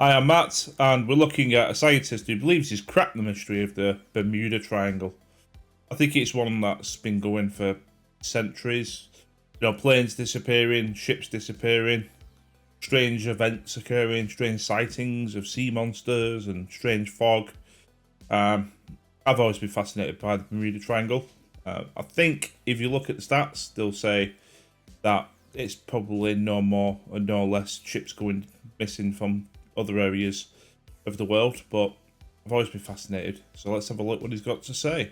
I am Matt, and we're looking at a scientist who believes he's cracked the mystery of the Bermuda Triangle. I think it's one that's been going for centuries. Planes disappearing, ships disappearing, strange events occurring, strange sightings of sea monsters and strange fog. Um, I've always been fascinated by the Bermuda Triangle. I think if you look at the stats, they'll say that it's probably no more and no less ships going missing from other areas of the world, but I've always been fascinated. So let's have a look what he's got to say.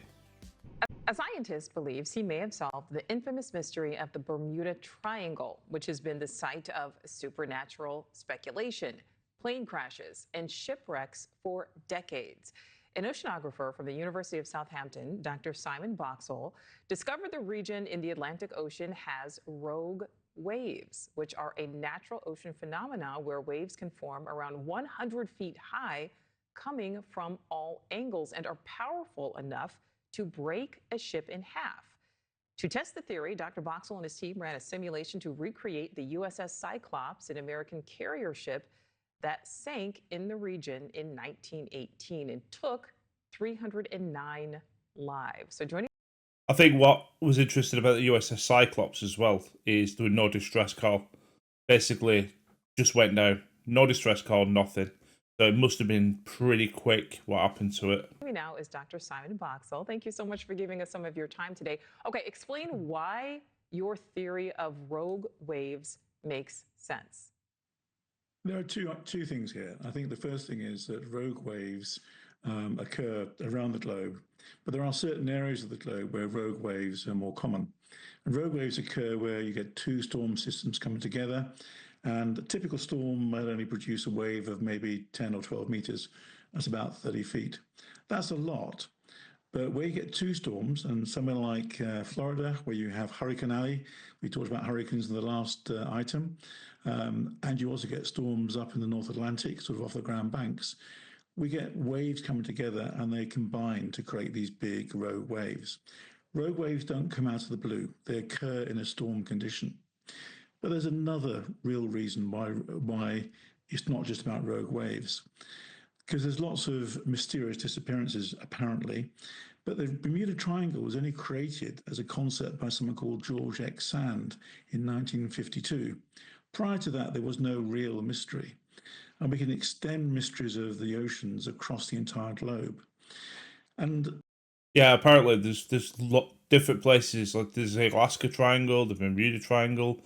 A scientist believes he may have solved the infamous mystery of the Bermuda Triangle, which has been the site of supernatural speculation, plane crashes, and shipwrecks for decades. An oceanographer from the University of Southampton, Dr. Simon Boxall, discovered the region in the Atlantic Ocean has rogue waves, which are a natural ocean phenomena where waves can form around 100 feet high, coming from all angles, and are powerful enough to break a ship in half. To test the theory, Dr. Boxall and his team ran a simulation to recreate the USS Cyclops, an American carrier ship that sank in the region in 1918 and took 309 lives. So joining I think what was interesting about the USS Cyclops as well is there was no distress call. Basically, just went down. No distress call, nothing. So it must have been pretty quick what happened to it. me now is Dr. Simon Boxall. Thank you so much for giving us some of your time today. Okay, explain why your theory of rogue waves makes sense. There are two things here. I think the first thing is that rogue waves occur around the globe, but there are certain areas of the globe where rogue waves are more common. And rogue waves occur where you get two storm systems coming together, and a typical storm might only produce a wave of maybe 10 or 12 meters. That's about 30 feet. That's a lot. But where you get two storms, and somewhere like Florida, where you have Hurricane Alley, we talked about hurricanes in the last item, and you also get storms up in the North Atlantic, sort of off the Grand Banks. We get waves coming together and they combine to create these big rogue waves. Rogue waves don't come out of the blue, they occur in a storm condition. But there's another real reason why it's not just about rogue waves. Because there's lots of mysterious disappearances, apparently, but the Bermuda Triangle was only created as a concept by someone called George X. Sand in 1952. Prior to that, there was no real mystery. And we can extend mysteries of the oceans across the entire globe. And yeah, apparently there's different places. Like there's the Alaska Triangle, the Bermuda Triangle.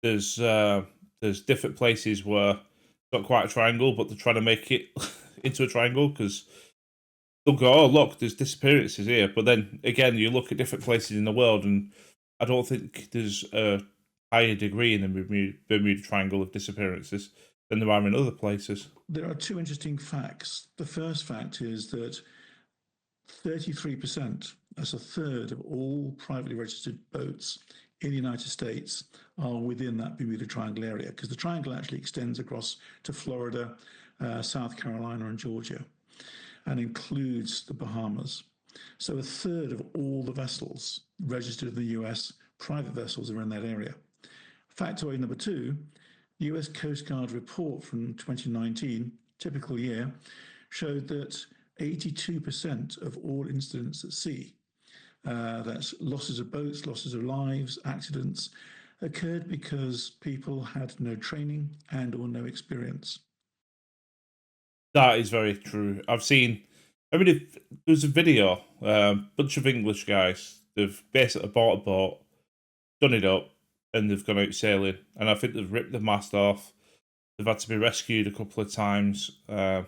There's different places where it's not quite a triangle, but they're trying to make it into a triangle because they'll go, oh look, there's disappearances here. But then again, you look at different places in the world, and I don't think there's a higher degree in the Bermuda Triangle of disappearances than there are in other places. There are two interesting facts. The first fact is that 33%, that's a third of all privately registered boats in the United States, are within that Bermuda Triangle area, because the triangle actually extends across to Florida, South Carolina, and Georgia, and includes the Bahamas. So a third of all the vessels registered in the US, private vessels, are in that area. Factoid number two, the US Coast Guard report from 2019, typical year, showed that 82% of all incidents at sea, that's losses of boats, losses of lives, accidents, occurred because people had no training and or no experience. That is very true. There's a video, bunch of English guys, they've basically bought a boat, done it up, and they've gone out sailing. And I think they've ripped the mast off. They've had to be rescued a couple of times. And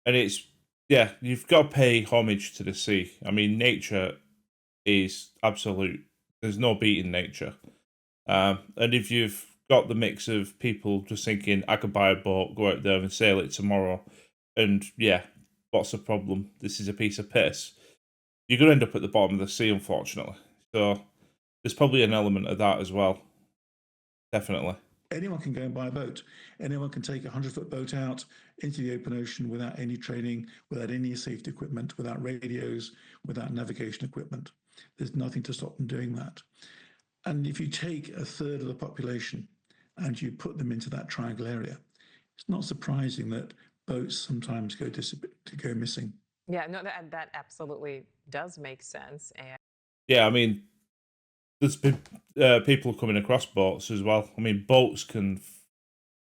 it's, yeah, you've got to pay homage to the sea. I mean, nature is absolute. There's no beating nature. And if you've got the mix of people just thinking, I could buy a boat, go out there and sail it tomorrow, and yeah, what's the problem? This is a piece of piss. You're going to end up at the bottom of the sea, unfortunately. So there's probably an element of that as well. Definitely. Anyone can go and buy a boat. Anyone can take a 100-foot boat out into the open ocean without any training, without any safety equipment, without radios, without navigation equipment. There's nothing to stop them doing that. And if you take a third of the population and you put them into that triangle area, it's not surprising that boats sometimes go missing. Yeah, no, that absolutely does make sense. And Yeah, I mean, there's been people coming across boats as well. I mean, boats can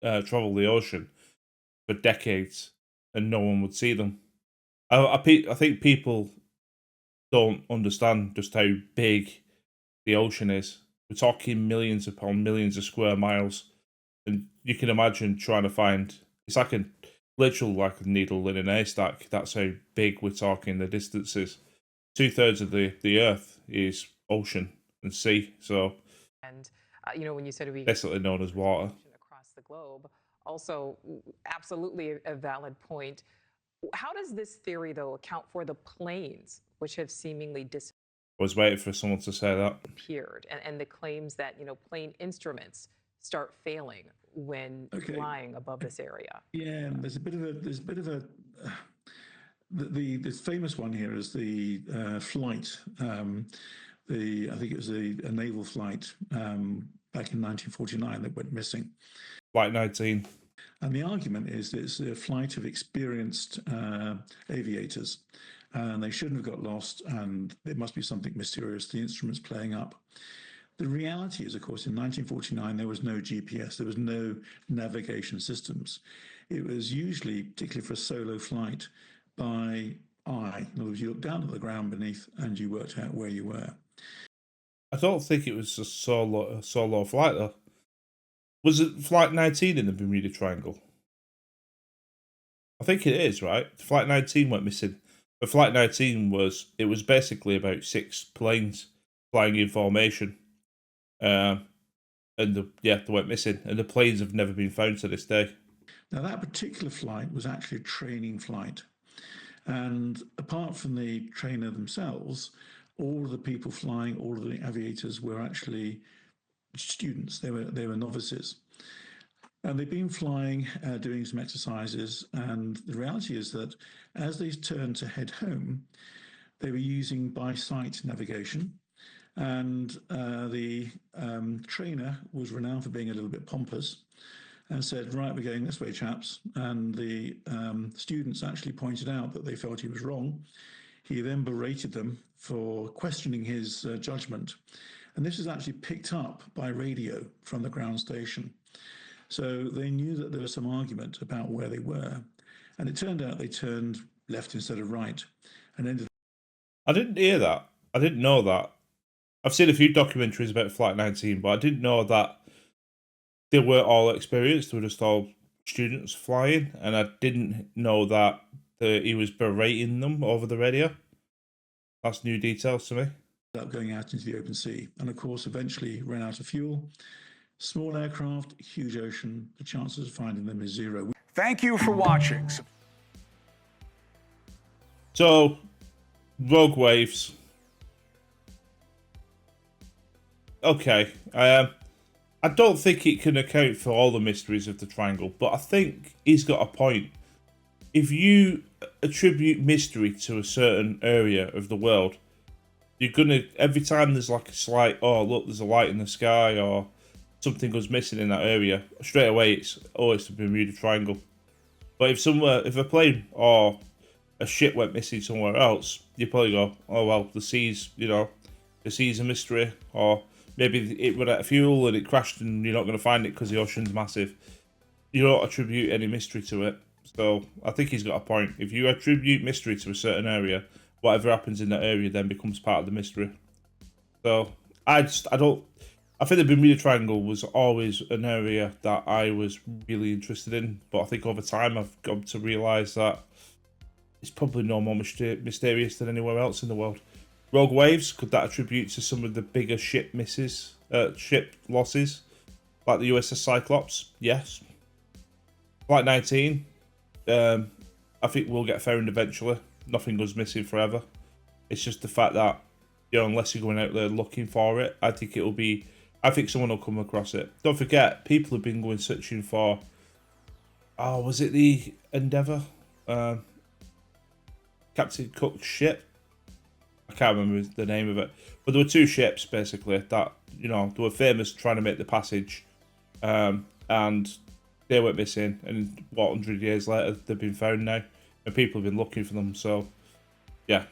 travel the ocean for decades and no one would see them. I think people don't understand just how big the ocean is. We're talking millions upon millions of square miles, and you can imagine trying to find. It's like a literal like a needle in an haystack. That's how big we're talking. The distances. 2/3 of the Earth is ocean and sea, so you know, when you said we basically known as water. across the globe, also absolutely a valid point. How does this theory, though, account for the planes which have seemingly I was waiting for someone to say that. disappeared, and the claims that, you know, plane instruments start failing when flying above this area? Yeah, and there's a bit of a the famous one here is the flight. I think it was a naval flight back in 1949 that went missing. Flight 19. And the argument is that it's a flight of experienced aviators, and they shouldn't have got lost, and there must be something mysterious, the instruments playing up. The reality is, of course, in 1949, there was no GPS, there was no navigation systems. It was usually, particularly for a solo flight, by eye. In other words, you looked down at the ground beneath and you worked out where you were. I don't think it was a solo flight though. Was it Flight 19 in the Bermuda Triangle? I think it is, right? Flight 19 went missing. But Flight 19 was basically about 6 planes flying in formation. And they went missing. And the planes have never been found to this day. Now that particular flight was actually a training flight. And apart from the trainer themselves, all of the people flying, all of the aviators were actually students. They were novices. And they've been flying, doing some exercises. And the reality is that as they turned to head home, they were using by sight navigation. And the trainer was renowned for being a little bit pompous and said, right, we're going this way, chaps. And the students actually pointed out that they felt he was wrong. He then berated them for questioning his judgment. And this was actually picked up by radio from the ground station. So they knew that there was some argument about where they were. And it turned out they turned left instead of right and ended. I didn't hear that. I didn't know that. I've seen a few documentaries about Flight 19, but I didn't know that they weren't all experienced. They were just all students flying. And I didn't know that he was berating them over the radio. That's new details to me. Up going out into the open sea. And of course, eventually ran out of fuel. Small aircraft, huge ocean, the chances of finding them is zero. Thank you for watching. So, rogue waves. Okay. I don't think it can account for all the mysteries of the triangle, but I think he's got a point. If you attribute mystery to a certain area of the world, you're gonna, every time there's like a slight, oh look, there's a light in the sky, or something goes missing in that area, straight away it's the Bermuda Triangle. But if a plane or a ship went missing somewhere else, you probably go, oh well, the sea's a mystery, or maybe it ran out of fuel and it crashed and you're not going to find it because the ocean's massive. You don't attribute any mystery to it. So I think he's got a point. If you attribute mystery to a certain area, whatever happens in that area then becomes part of the mystery. So I think the Bermuda Triangle was always an area that I was really interested in, but I think over time I've come to realise that it's probably no more mysterious than anywhere else in the world. Rogue waves, could that attribute to some of the bigger ship losses, like the USS Cyclops? Yes. Flight 19, I think we'll get found eventually. Nothing goes missing forever. It's just the fact that, unless you're going out there looking for it, I think someone will come across it. Don't forget, people have been going searching for, was it the Endeavour? Captain Cook's ship? I can't remember the name of it. But there were 2 ships, basically, that, they were famous trying to make the passage. And they went missing, and what, 100 years later they've been found now, and people have been looking for them. So yeah,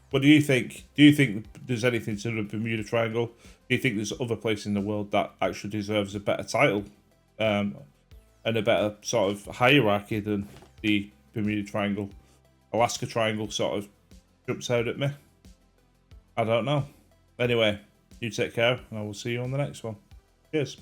what do you think? Do you think there's anything to the Bermuda Triangle? Do you think there's other places in the world that actually deserves a better title, and a better sort of hierarchy than the Bermuda Triangle? Alaska Triangle sort of jumps out at me. I don't know. Anyway, you take care, and I will see you on the next one. Cheers.